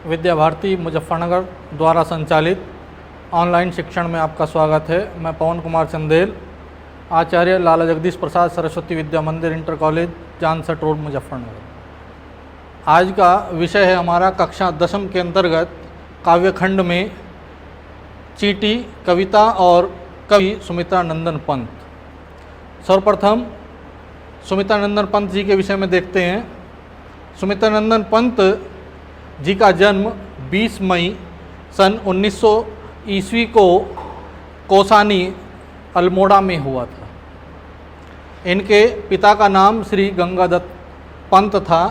विद्या भारती मुजफ्फरनगर द्वारा संचालित ऑनलाइन शिक्षण में आपका स्वागत है। मैं पवन कुमार चंदेल, आचार्य लाला जगदीश प्रसाद सरस्वती विद्या मंदिर inter college, Jansath road, Muzaffarnagar. आज का विषय है हमारा कक्षा 10वीं के अंतर्गत काव्यखंड में चीटी कविता और कवि सुमित्रा नंदन पंत। सर्वप्रथम सुमित्रा नंदन पंत जी के विषय में देखते हैं। सुमित्रा नंदन पंत जी का जन्म 20 मई सन 1900 ईस्वी को कोसानी अल्मोड़ा में हुआ था। इनके पिता का नाम श्री गंगादत्त पंत था।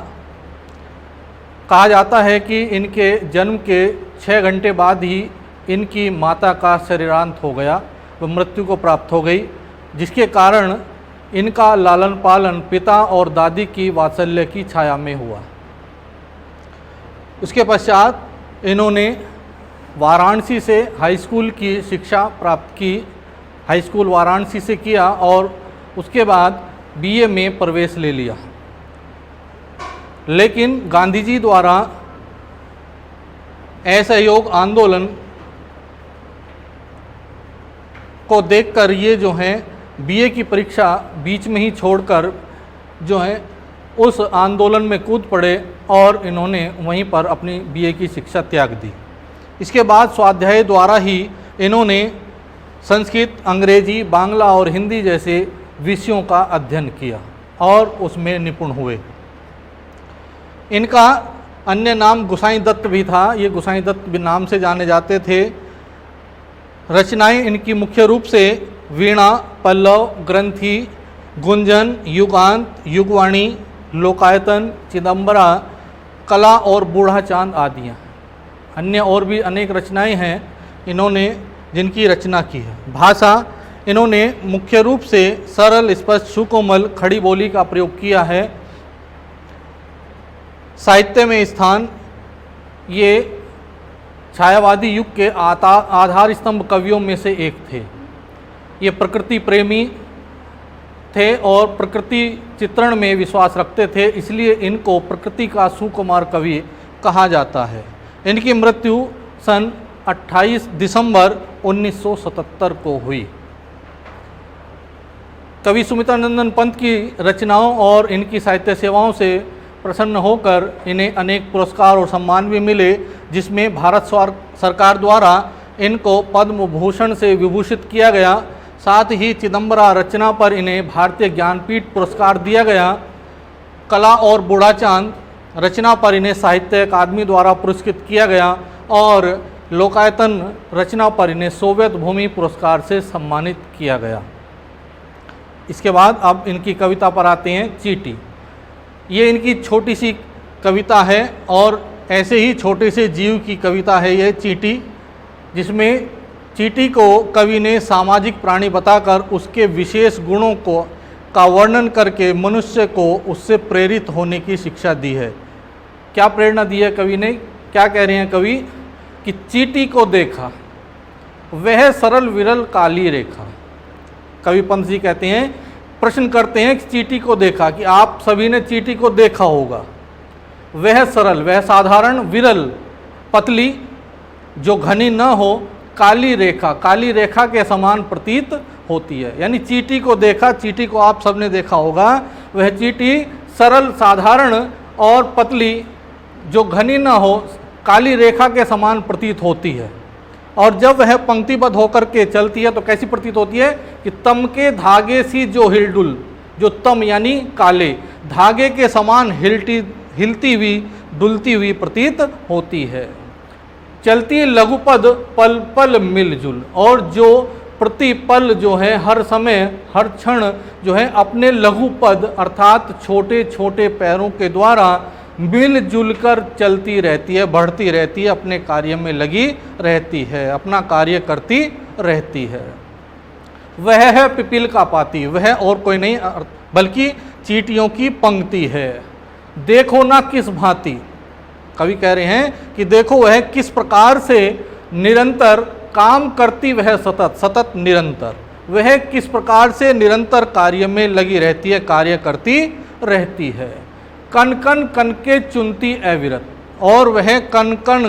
कहा जाता है कि इनके जन्म के 6 घंटे बाद ही इनकी माता का शरीरांत हो गया, वह मृत्यु को प्राप्त हो गई, जिसके कारण इनका लालन पालन पिता और दादी की वात्सल्य की छाया में हुआ। उसके पश्चात इन्होंने वाराणसी से हाई स्कूल की शिक्षा प्राप्त की। हाई स्कूल वाराणसी से किया और उसके बाद बीए में प्रवेश ले लिया। लेकिन गांधी जी द्वारा असहयोग आंदोलन को देखकर ये जो हैं बीए की परीक्षा बीच में ही छोड़कर जो है उस आंदोलन में कूद पड़े और इन्होंने वहीं पर अपनी बीए की शिक्षा त्याग दी। इसके बाद स्वाध्याय द्वारा ही इन्होंने संस्कृत, अंग्रेजी, बांग्ला और हिंदी जैसे विषयों का अध्ययन किया और उसमें निपुण हुए। इनका अन्य नाम गोसाई दत्त भी था। ये गोसाई दत्त भी नाम से जाने जाते थे। रचनाएं इनकी मुख्य रूप से वीणा, पल्लव, ग्रंथि, गुंजन, युगांत, युगवाणी, लोकायतन, चिदंबरा, कला और बूढ़ा चांद आदि हैं। अन्य और भी अनेक रचनाएं हैं इन्होंने जिनकी रचना की है। भाषा इन्होंने मुख्य रूप से सरल, स्पष्ट, सुकोमल, खड़ी बोली का प्रयोग किया है। साहित्य में स्थान ये छायावादी युग के आधार स्तंभ कवियों में से एक थे। ये प्रकृति प्रेमी थे और प्रकृति चित्रण में विश्वास रखते थे, इसलिए इनको प्रकृति का सुकुमार कवि कहा जाता है। इनकी मृत्यु सन 28 दिसंबर 1977 को हुई। कवि सुमित्रा नंदन पंत की रचनाओं और इनकी साहित्य सेवाओं से प्रसन्न होकर इन्हें अनेक पुरस्कार और सम्मान भी मिले, जिसमें भारत सरकार द्वारा इनको पद्म भूषण से विभूषित किया गया। साथ ही चिदंबरा रचना पर इन्हें भारतीय ज्ञानपीठ पुरस्कार दिया गया। कला और बूढ़ा चांद रचना पर इन्हें साहित्य अकादमी द्वारा पुरस्कृत किया गया और लोकायतन रचना पर इन्हें सोवियत भूमि पुरस्कार से सम्मानित किया गया। इसके बाद अब इनकी कविता पर आते हैं। चीटी, ये इनकी छोटी सी कविता है और ऐसे ही छोटे से जीव की कविता है यह चीटी, जिसमें चीटी को कवि ने सामाजिक प्राणी बताकर उसके विशेष गुणों का वर्णन करके मनुष्य को उससे प्रेरित होने की शिक्षा दी है। क्या प्रेरणा दी है कवि ने? क्या कह रहे हैं कवि कि चीटी को देखा वह सरल विरल काली रेखा। कवि पंत जी कहते हैं, प्रश्न करते हैं कि चीटी को देखा, कि आप सभी ने चीटी को देखा होगा। वह सरल, वह साधारण, विरल, पतली, जो घनी न हो, काली रेखा, काली रेखा के समान प्रतीत होती है। यानी चीटी को देखा, चीटी को आप सबने देखा होगा। वह चीटी सरल, साधारण और पतली, जो घनी न हो, काली रेखा के समान प्रतीत होती है। और जब वह पंक्तिबद्ध होकर के चलती है तो कैसी प्रतीत होती है कि तम के धागे सी जो हिलडुल, जो तम यानी काले धागे के समान हिलती हुई, डुलती हुई प्रतीत होती है। चलती लघुपद पल पल मिलजुल, और जो प्रति पल जो है, हर समय, हर क्षण जो है अपने लघुपद अर्थात छोटे छोटे पैरों के द्वारा मिलजुल कर चलती रहती है, बढ़ती रहती है, अपने कार्य में लगी रहती है, अपना कार्य करती रहती है। वह है पिपील का पाती, वह और कोई नहीं बल्कि चींटियों की पंक्ति है। देखो ना किस भांति, कवि कह रहे हैं कि देखो वह किस प्रकार से निरंतर काम करती, वह सतत सतत निरंतर, वह किस प्रकार से निरंतर कार्य में लगी रहती है, कार्य करती रहती है। कन कन कन के चुनती अविरत, और वह कण कण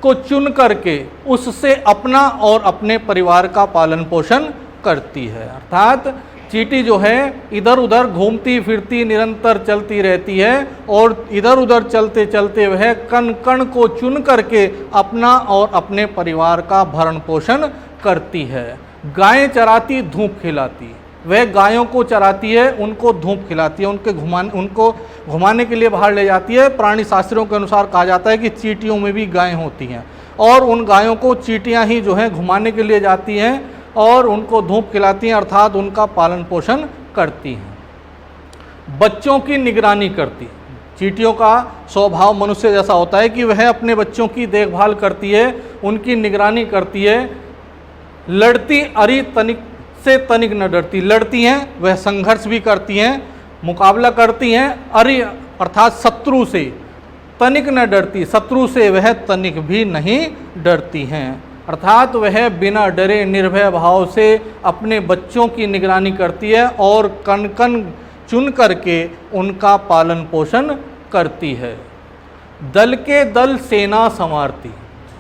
को चुन करके उससे अपना और अपने परिवार का पालन पोषण करती है। अर्थात चींटी जो है इधर उधर घूमती फिरती निरंतर चलती रहती है और इधर उधर चलते चलते वह कण कण को चुन करके अपना और अपने परिवार का भरण पोषण करती है। गायें चराती धूप खिलाती, वह गायों को चराती है, उनको धूप खिलाती है, उनको घुमाने के लिए बाहर ले जाती है। प्राणी शास्त्रों के अनुसार कहा जाता है कि चींटियों में भी गायें होती हैं और उन गायों को चींटियां ही जो है घुमाने के लिए जाती हैं और उनको धूप खिलाती हैं, अर्थात उनका पालन पोषण करती हैं। बच्चों की निगरानी करती, चींटियों का स्वभाव मनुष्य जैसा होता है कि वह अपने बच्चों की देखभाल करती है, उनकी निगरानी करती है। लड़ती अरि तनिक से तनिक न डरती, लड़ती हैं वह संघर्ष भी करती हैं, मुकाबला करती हैं। अरि अर्थात शत्रु से, तनिक न डरती, शत्रु से वह तनिक भी नहीं डरती हैं, अर्थात वह बिना डरे निर्भय भाव से अपने बच्चों की निगरानी करती है और कण कण चुन करके उनका पालन पोषण करती है। दल के दल सेना संवारती,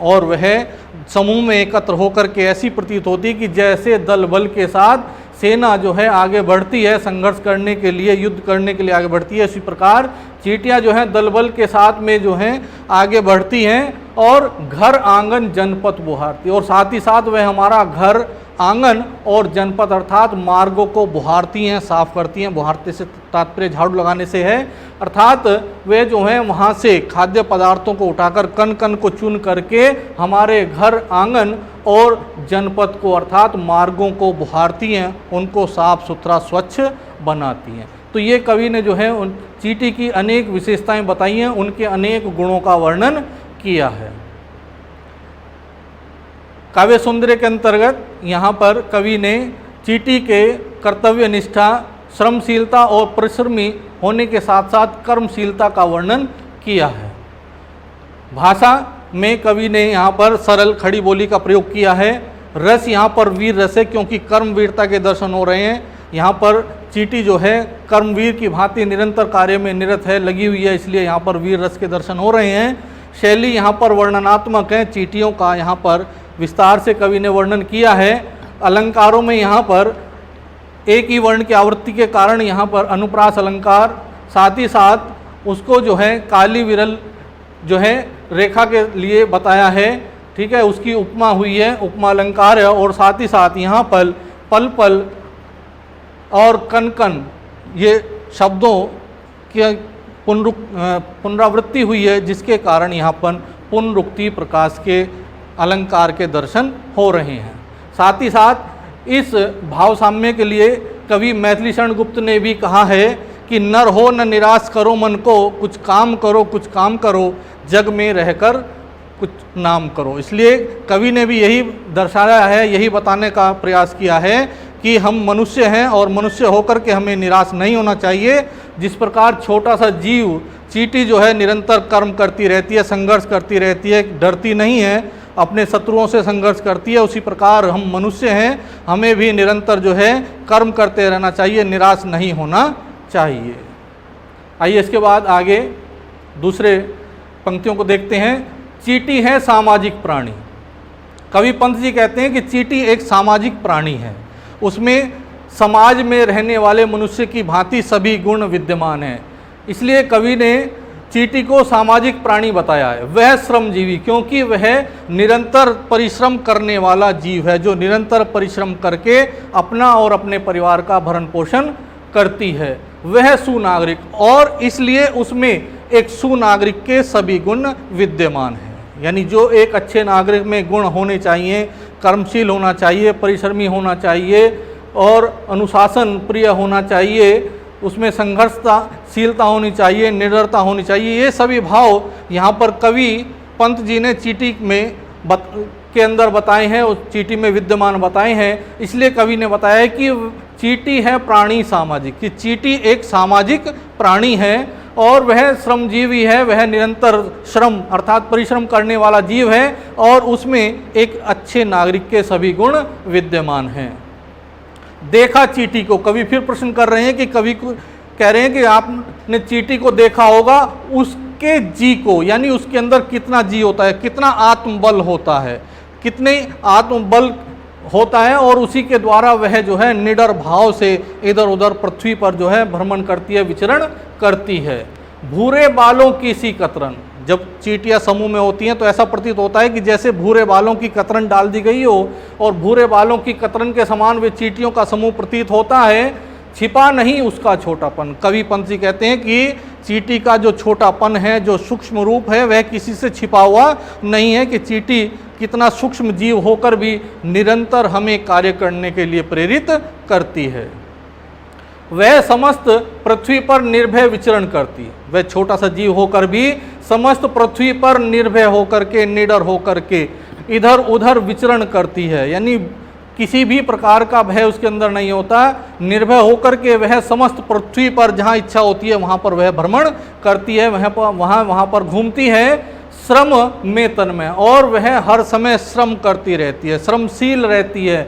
और वह समूह में एकत्र होकर के ऐसी प्रतीत होती कि जैसे दल बल के साथ सेना जो है आगे बढ़ती है संघर्ष करने के लिए, युद्ध करने के लिए आगे बढ़ती है, इसी प्रकार चींटियां जो हैं दल बल के साथ में जो हैं आगे बढ़ती हैं और घर आंगन जनपद बुहारती, और साथ ही साथ वह हमारा घर आंगन और जनपद अर्थात मार्गों को बुहारती हैं, साफ करती हैं। बुहारते से तात्पर्य झाड़ू लगाने से है, अर्थात वे जो हैं वहाँ से खाद्य पदार्थों को उठाकर कण कण को चुन करके हमारे घर आंगन और जनपद को अर्थात मार्गों को बुहारती हैं, उनको साफ सुथरा स्वच्छ बनाती हैं। तो ये कवि ने जो है उन चींटी की अनेक विशेषताएं बताई हैं, उनके अनेक गुणों का वर्णन किया है। काव्य सौंदर्य के अंतर्गत यहाँ पर कवि ने चींटी के कर्तव्य निष्ठा, श्रमशीलता और परिश्रमी होने के साथ साथ कर्मशीलता का वर्णन किया है। भाषा में कवि ने यहाँ पर सरल खड़ी बोली का प्रयोग किया है। रस यहाँ पर वीर रस है क्योंकि कर्मवीरता के दर्शन हो रहे हैं। यहाँ पर चींटी जो है कर्मवीर की भांति निरंतर कार्य में निरत है, लगी हुई है, इसलिए यहाँ पर वीर रस के दर्शन हो रहे हैं। शैली यहाँ पर वर्णनात्मक है, चींटियों का यहाँ पर विस्तार से कवि ने वर्णन किया है। अलंकारों में यहाँ पर एक ही वर्ण की आवृत्ति के कारण यहाँ पर अनुप्रास अलंकार, साथ ही साथ उसको जो है काली विरल जो है रेखा के लिए बताया है, ठीक है, उसकी उपमा हुई है, उपमा अलंकार है। और साथ ही साथ यहाँ पर पल पल और कन कन ये शब्दों की पुनरावृत्ति हुई है, जिसके कारण यहाँ पर पुनरुक्ति प्रकाश के अलंकार के दर्शन हो रहे हैं। साथ ही साथ इस भाव साम्य के लिए कवि मैथिली शरण गुप्त ने भी कहा है कि नर हो न निराश करो मन को, कुछ काम करो कुछ काम करो, जग में रहकर कुछ नाम करो। इसलिए कवि ने भी यही दर्शाया है, यही बताने का प्रयास किया है कि हम मनुष्य हैं और मनुष्य होकर के हमें निराश नहीं होना चाहिए। जिस प्रकार छोटा सा जीव चींटी जो है निरंतर कर्म करती रहती है, संघर्ष करती रहती है, डरती नहीं है, अपने शत्रुओं से संघर्ष करती है, उसी प्रकार हम मनुष्य हैं, हमें भी निरंतर जो है कर्म करते रहना चाहिए, निराश नहीं होना चाहिए। आइए इसके बाद आगे दूसरे पंक्तियों को देखते हैं। चींटी है सामाजिक प्राणी। कवि पंत जी कहते हैं कि चींटी एक सामाजिक प्राणी है, उसमें समाज में रहने वाले मनुष्य की भांति सभी गुण विद्यमान हैं। इसलिए कवि ने चींटी को सामाजिक प्राणी बताया है। वह श्रमजीवी, क्योंकि वह निरंतर परिश्रम करने वाला जीव है, जो निरंतर परिश्रम करके अपना और अपने परिवार का भरण पोषण करती है। वह सुनागरिक, और इसलिए उसमें एक सुनागरिक के सभी गुण विद्यमान हैं। यानी जो एक अच्छे नागरिक में गुण होने चाहिए, कर्मशील होना चाहिए, परिश्रमी होना चाहिए और अनुशासन प्रिय होना चाहिए, उसमें संघर्षशीलता होनी चाहिए, निडरता होनी चाहिए, ये सभी भाव यहाँ पर कवि पंत जी ने चींटी में के अंदर बताए हैं, उस चींटी में विद्यमान बताए हैं। इसलिए कवि ने बताया है कि चींटी है प्राणी सामाजिक, कि चींटी एक सामाजिक प्राणी है और वह श्रमजीवी है, वह निरंतर श्रम अर्थात परिश्रम करने वाला जीव है और उसमें एक अच्छे नागरिक के सभी गुण विद्यमान हैं। देखा चींटी को, कवि फिर प्रश्न कर रहे हैं कि कवि को कह रहे हैं कि आपने चींटी को देखा होगा, के जी को, यानी उसके अंदर कितना जी होता है, कितना आत्मबल होता है, कितने आत्मबल होता है, और उसी के द्वारा वह जो है निडर भाव से इधर उधर पृथ्वी पर जो है भ्रमण करती है, विचरण करती है। भूरे बालों की सी कतरन, जब चींटियां समूह में होती हैं तो ऐसा प्रतीत होता है कि जैसे भूरे बालों की कतरन डाल दी गई हो, और भूरे बालों की कतरन के समान वे चींटियों का समूह प्रतीत होता है। छिपा नहीं उसका छोटापन, कवि पंथी कहते हैं कि चींटी का जो छोटापन है, जो सूक्ष्म रूप है, वह किसी से छिपा हुआ नहीं है, कि चींटी कितना सूक्ष्म जीव होकर भी निरंतर हमें कार्य करने के लिए प्रेरित करती है। वह समस्त पृथ्वी पर निर्भय विचरण करती, वह छोटा सा जीव होकर भी समस्त पृथ्वी पर निर्भय होकर के, निडर होकर के इधर उधर विचरण करती है, यानी किसी भी प्रकार का भय उसके अंदर नहीं होता। निर्भय होकर के वह समस्त पृथ्वी पर जहाँ इच्छा होती है वहाँ पर वह भ्रमण करती है, वहाँ पर घूमती है, श्रम में तन्मय, और वह हर समय श्रम करती रहती है, श्रमशील रहती है,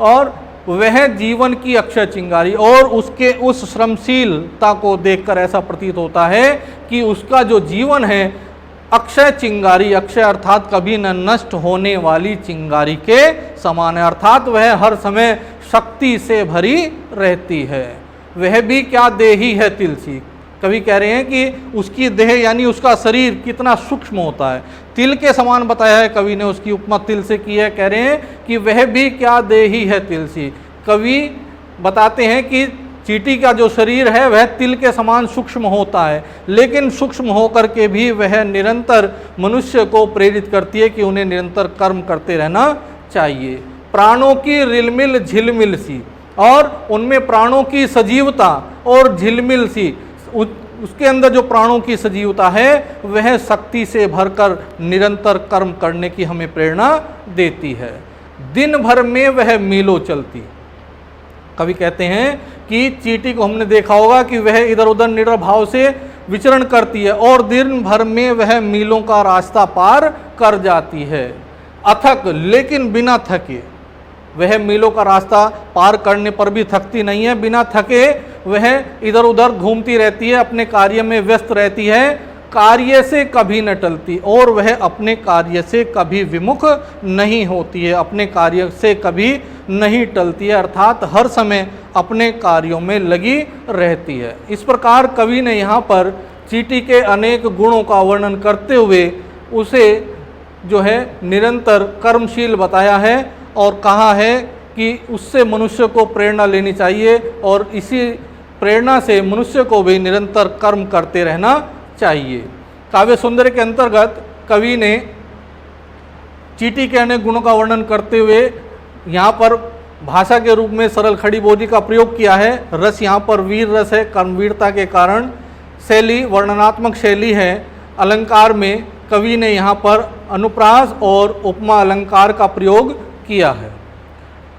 और वह जीवन की अक्षय चिंगारी, और उसके उस श्रमशीलता को देखकर ऐसा प्रतीत होता है कि उसका जो जीवन है अक्षय चिंगारी, अक्षय अर्थात कभी न नष्ट होने वाली चिंगारी के समान है, अर्थात वह हर समय शक्ति से भरी रहती है। वह भी क्या देही है तिलसी, कवि कह रहे हैं कि उसकी देह यानी उसका शरीर कितना सूक्ष्म होता है, तिल के समान बताया है कवि ने, उसकी उपमा तिल से की है। कह रहे हैं कि वह भी क्या देही है तिलसी, कवि बताते हैं कि चींटी का जो शरीर है वह तिल के समान सूक्ष्म होता है, लेकिन सूक्ष्म होकर के भी वह निरंतर मनुष्य को प्रेरित करती है कि उन्हें निरंतर कर्म करते रहना चाहिए। प्राणों की रिलमिल झिलमिल सी, और उनमें प्राणों की सजीवता और झिलमिल सी, उसके अंदर जो प्राणों की सजीवता है वह शक्ति से भरकर निरंतर कर्म करने की हमें प्रेरणा देती है। दिन भर में वह मीलों चलती, कवि कहते हैं कि चींटी को हमने देखा होगा कि वह इधर उधर निडर भाव से विचरण करती है, और दिन भर में वह मीलों का रास्ता पार कर जाती है। अथक लेकिन बिना थके, वह मीलों का रास्ता पार करने पर भी थकती नहीं है, बिना थके वह इधर उधर घूमती रहती है, अपने कार्य में व्यस्त रहती है, कार्य से कभी न टलती, और वह अपने कार्य से कभी विमुख नहीं होती है, अपने कार्य से कभी नहीं टलती है, अर्थात हर समय अपने कार्यों में लगी रहती है। इस प्रकार कवि ने यहाँ पर चींटी के अनेक गुणों का वर्णन करते हुए उसे जो है निरंतर कर्मशील बताया है, और कहा है कि उससे मनुष्य को प्रेरणा लेनी चाहिए, और इसी प्रेरणा से मनुष्य को भी निरंतर कर्म करते रहना चाहिए। काव्य सौंदर्य के अंतर्गत कवि ने चींटी के अनेक गुणों का वर्णन करते हुए यहाँ पर भाषा के रूप में सरल खड़ी बोली का प्रयोग किया है। रस यहाँ पर वीर रस है, कर्मवीरता के कारण। शैली वर्णनात्मक शैली है। अलंकार में कवि ने यहाँ पर अनुप्रास और उपमा अलंकार का प्रयोग किया है।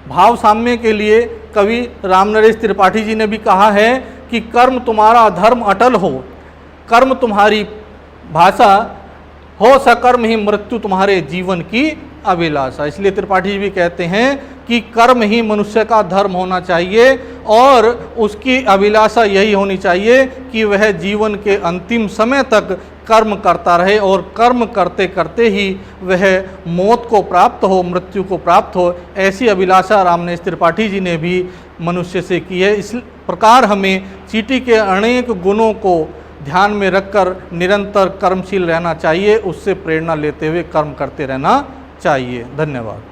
भाव साम्य के लिए कवि रामनरेश त्रिपाठी जी ने भी कहा है कि कर्म तुम्हारा धर्म अटल हो, कर्म तुम्हारी भाषा हो, सकर्म ही मृत्यु तुम्हारे जीवन की अभिलाषा। इसलिए त्रिपाठी जी भी कहते हैं कि कर्म ही मनुष्य का धर्म होना चाहिए, और उसकी अभिलाषा यही होनी चाहिए कि वह जीवन के अंतिम समय तक कर्म करता रहे, और कर्म करते करते ही वह मौत को प्राप्त हो, मृत्यु को प्राप्त हो। ऐसी अभिलाषा रामनरेश त्रिपाठी जी ने भी मनुष्य से की है। इस प्रकार हमें चींटी के अनेक गुणों को ध्यान में रखकर निरंतर कर्मशील रहना चाहिए, उससे प्रेरणा लेते हुए कर्म करते रहना चाहिए। धन्यवाद।